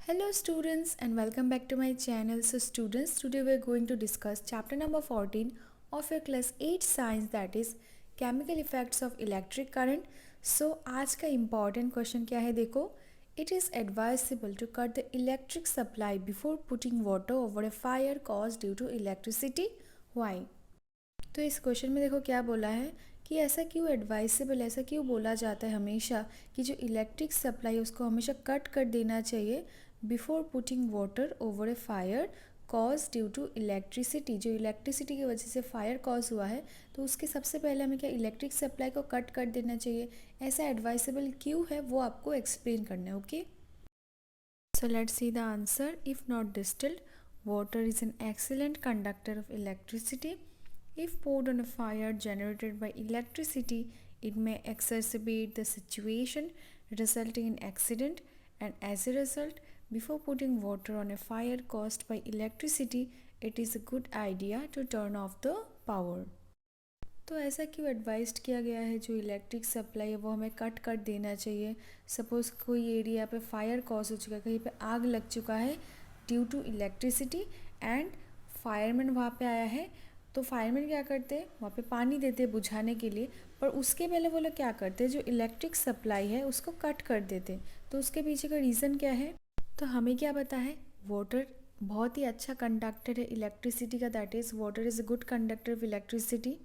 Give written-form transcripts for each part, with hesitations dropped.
Hello students and welcome back to my channel. So students, today we are going to discuss chapter number 14 of your class 8 science, that is chemical effects of electric current. So आज का important question क्या है देखो. It is advisable to cut the electric supply before putting water over a fire caused due to electricity. Why? तो इस question में देखो क्या बोला है कि ऐसा क्यों एडवाइसेबल, ऐसा क्यों बोला जाता है हमेशा कि जो इलेक्ट्रिक सप्लाई है उसको हमेशा कट कर देना चाहिए before putting water over a fire cause due to electricity. जो इलेक्ट्रिसिटी की वजह से फायर कॉज हुआ है तो उसके सबसे पहले हमें क्या इलेक्ट्रिक सप्लाई को कट कर देना चाहिए. ऐसा एडवाइसेबल क्यों है वो आपको एक्सप्लेन करना है. Okay, so let's see the answer. If not distilled, water is an excellent conductor of electricity. If poured on a fire generated by electricity, it may exacerbate the situation, resulting in accident. And as a result, before putting water on a fire caused by electricity, it is a good idea to turn off the power. तो ऐसा क्यों advised किया गया है जो electric supply है वो हमें कट कर देना चाहिए. सपोज़ कोई एरिया पे फायर कॉज हो चुका है, कहीं पे आग लग चुका है due to electricity and fireman वहाँ पे आया है, तो फायरमैन क्या करते हैं वहाँ पे पानी देते हैं बुझाने के लिए, पर उसके पहले वो लोग क्या करते हैं जो इलेक्ट्रिक सप्लाई है उसको कट कर देते हैं. तो उसके पीछे का रीज़न क्या है, तो हमें क्या पता है वाटर बहुत ही अच्छा कंडक्टर है इलेक्ट्रिसिटी का, that is water is a good conductor of electricity.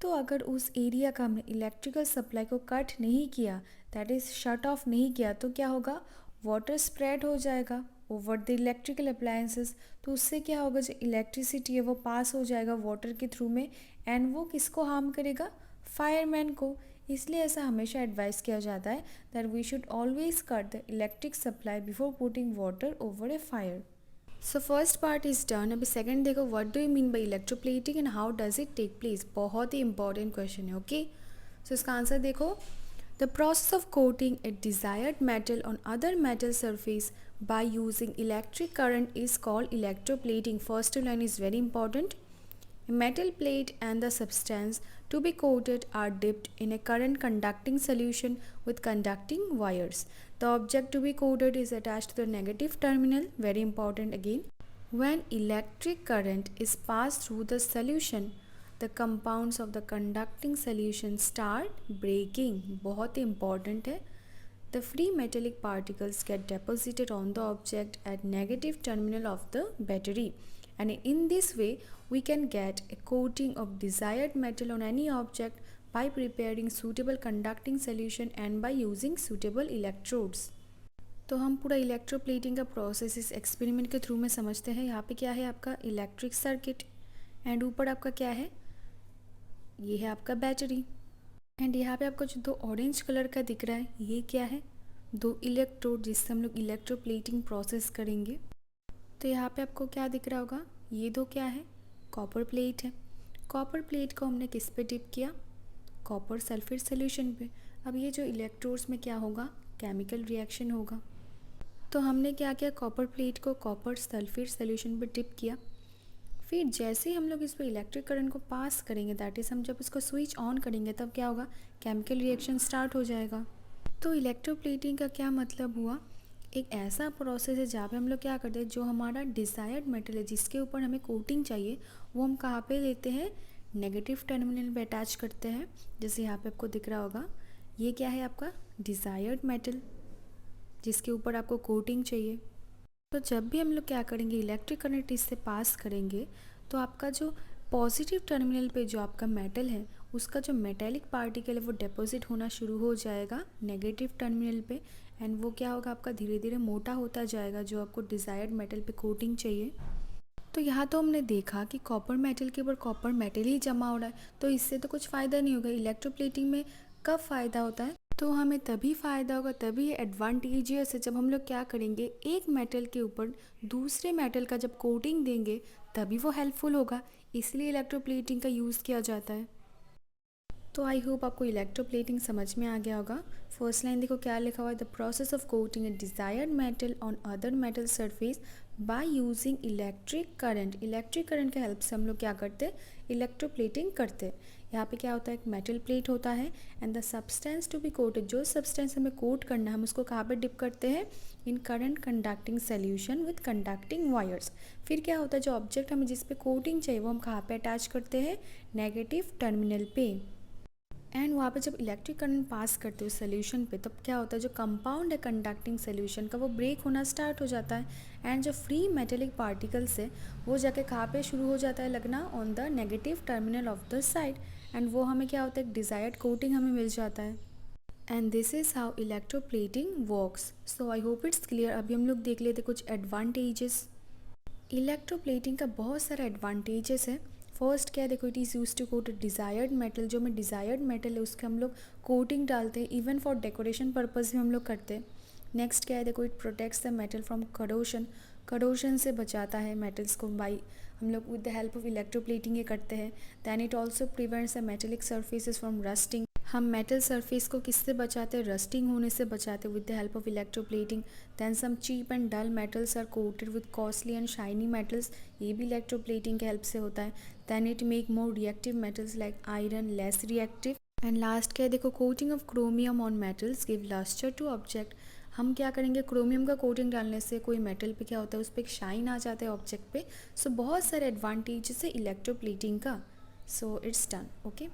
तो अगर उस एरिया का हमने इलेक्ट्रिकल सप्लाई को कट नहीं किया, दैट इज़ शट ऑफ नहीं किया, तो क्या होगा वाटर स्प्रेड हो जाएगा ओवर द इलेक्ट्रिकल अप्लायंसेस. तो उससे क्या होगा जो इलेक्ट्रिसिटी है वो पास हो जाएगा वाटर के थ्रू में एंड वो किसको हार्म करेगा, फायरमैन को. इसलिए ऐसा हमेशा एडवाइस किया जाता है that we should always cut the electric supply before putting water over a fire. So first part is done. अभी सेकंड देखो, what do you mean by electroplating and how does it take place. बहुत ही important question है. Okay, so इसका answer देखो. The process of coating a desired metal on other metal surface by using electric current is called electroplating. First line is very important. A metal plate and the substance to be coated are dipped in a current conducting solution with conducting wires. The object to be coated is attached to the negative terminal. Very important again. When electric current is passed through the solution, the compounds of the conducting solution start breaking. बहुत ही important है. The free metallic particles get deposited on the object at negative terminal of the battery, and in this way we can get a coating of desired metal on any object by preparing suitable conducting solution and by using suitable electrodes. तो हम पूरा electroplating का process इस experiment के through में समझते हैं. यहाँ पे क्या है आपका इलेक्ट्रिक सर्किट एंड ऊपर आपका क्या है, ये है आपका बैटरी एंड यहाँ पे आपको जो दो ऑरेंज कलर का दिख रहा है ये क्या है, दो इलेक्ट्रोड जिससे हम लोग इलेक्ट्रोप्लेटिंग प्रोसेस करेंगे. तो यहाँ पे आपको क्या दिख रहा होगा, ये दो क्या है, कॉपर प्लेट है. कॉपर प्लेट को हमने किस पे डिप किया, कॉपर सल्फेट सोल्यूशन पे. अब ये जो इलेक्ट्रोड्स में क्या होगा, केमिकल रिएक्शन होगा. तो हमने क्या किया, कॉपर प्लेट को कॉपर सल्फेट सोल्यूशन पे डिप किया. फिर जैसे ही हम लोग इस पर इलेक्ट्रिक करंट को पास करेंगे, दैट इज़ हम जब इसको स्विच ऑन करेंगे तब क्या होगा, केमिकल रिएक्शन स्टार्ट हो जाएगा. तो इलेक्ट्रोप्लेटिंग का क्या मतलब हुआ, एक ऐसा प्रोसेस है जहाँ पे हम लोग क्या करते हैं जो हमारा डिज़ायर्ड मेटल है जिसके ऊपर हमें कोटिंग चाहिए वो हम कहाँ पे लेते हैं, नेगेटिव टर्मिनल पे अटैच करते हैं. जैसे यहाँ पे आपको दिख रहा होगा ये क्या है आपका डिज़ायर्ड मेटल जिसके ऊपर आपको कोटिंग चाहिए. तो जब भी हम लोग क्या करेंगे इलेक्ट्रिक करंट इससे पास करेंगे तो आपका जो पॉजिटिव टर्मिनल पे जो आपका मेटल है उसका जो मेटेलिक पार्टिकल है वो डिपॉजिट होना शुरू हो जाएगा नेगेटिव टर्मिनल पे एंड वो क्या होगा आपका धीरे धीरे मोटा होता जाएगा जो आपको डिज़ायर्ड मेटल पे कोटिंग चाहिए. तो यहाँ तो हमने देखा कि कॉपर मेटल के ऊपर कॉपर मेटल ही जमा हो रहा है तो इससे तो कुछ फ़ायदा नहीं होगा. इलेक्ट्रोप्लेटिंग में कब फ़ायदा होता है, तो हमें तभी फ़ायदा होगा, तभी एडवांटेजियस है जब हम लोग क्या करेंगे एक मेटल के ऊपर दूसरे मेटल का जब कोटिंग देंगे तभी वो हेल्पफुल होगा. इसलिए इलेक्ट्रोप्लेटिंग का यूज़ किया जाता है. तो आई होप आपको इलेक्ट्रोप्लेटिंग समझ में आ गया होगा. फर्स्ट लाइन देखो क्या लिखा हुआ है, the process of coating A desired metal on other metal surface by using electric current. Electric current के हेल्प से हम लोग क्या करते हैं, इलेक्ट्रोप्लेटिंग करते हैं. यहाँ पे क्या होता है, एक मेटल प्लेट होता है and the substance to be coated, जो सब्सटेंस हमें कोट करना है हम उसको कहाँ पे डिप करते हैं, in current conducting solution with conducting wires. फिर क्या होता है, जो ऑब्जेक्ट हमें जिस पे कोटिंग चाहिए वो हम कहाँ पे अटैच करते हैं, नेगेटिव टर्मिनल पे। एंड वहाँ पे जब इलेक्ट्रिक करंट पास करते हो सोल्यूशन पे, तब क्या होता है, जो कंपाउंड है कंडक्टिंग सोल्यूशन का वो ब्रेक होना स्टार्ट हो जाता है एंड जो फ्री मेटेलिक पार्टिकल्स है वो जाके कहाँ पे शुरू हो जाता है लगना, on the negative terminal of the side, and वो हमें क्या होता है, एक डिज़ायर्ड कोटिंग हमें मिल जाता है। And this is how electroplating works. So I hope it's clear. अभी हम लोग देख लेते कुछ एडवांटेजेस। इलेक्ट्रोप्लेटिंग का बहुत सारा एडवांटेजेस है। फर्स्ट क्या है, देखो, it is use to coat desired metal, जो हमें डिज़ायर्ड मेटल है उसके हम लोग कोटिंग डालते हैं, इवन फॉर डेकोरेशन पर्पज़ भी हम लोग करते हैं। नेक्स्ट क्या है, देखो, it protects the metal from corrosion, corrosion से बचाता है मेटल्स को, बाई हम लोग with the help of electroplating ये करते हैं। Then it also prevents the metallic surfaces from rusting, हम मेटल सरफेस को किससे बचाते हैं, रस्टिंग होने से बचाते हैं with the help of electroplating. Then some cheap and dull metals are coated with costly and shiny metals, ये भी इलेक्ट्रोप्लेटिंग के हेल्प से होता है। Then it make more reactive metals like iron less reactive. And last क्या है, देखो, coating of chromium on metals give lustre to object, हम क्या करेंगे, क्रोमियम का कोटिंग डालने से कोई मेटल पे क्या होता है, उस पर एक शाइन आ जाता है ऑब्जेक्ट पे। सो बहुत सारे एडवांटेजेस है इलेक्ट्रोप्लेटिंग का। So it's done, okay.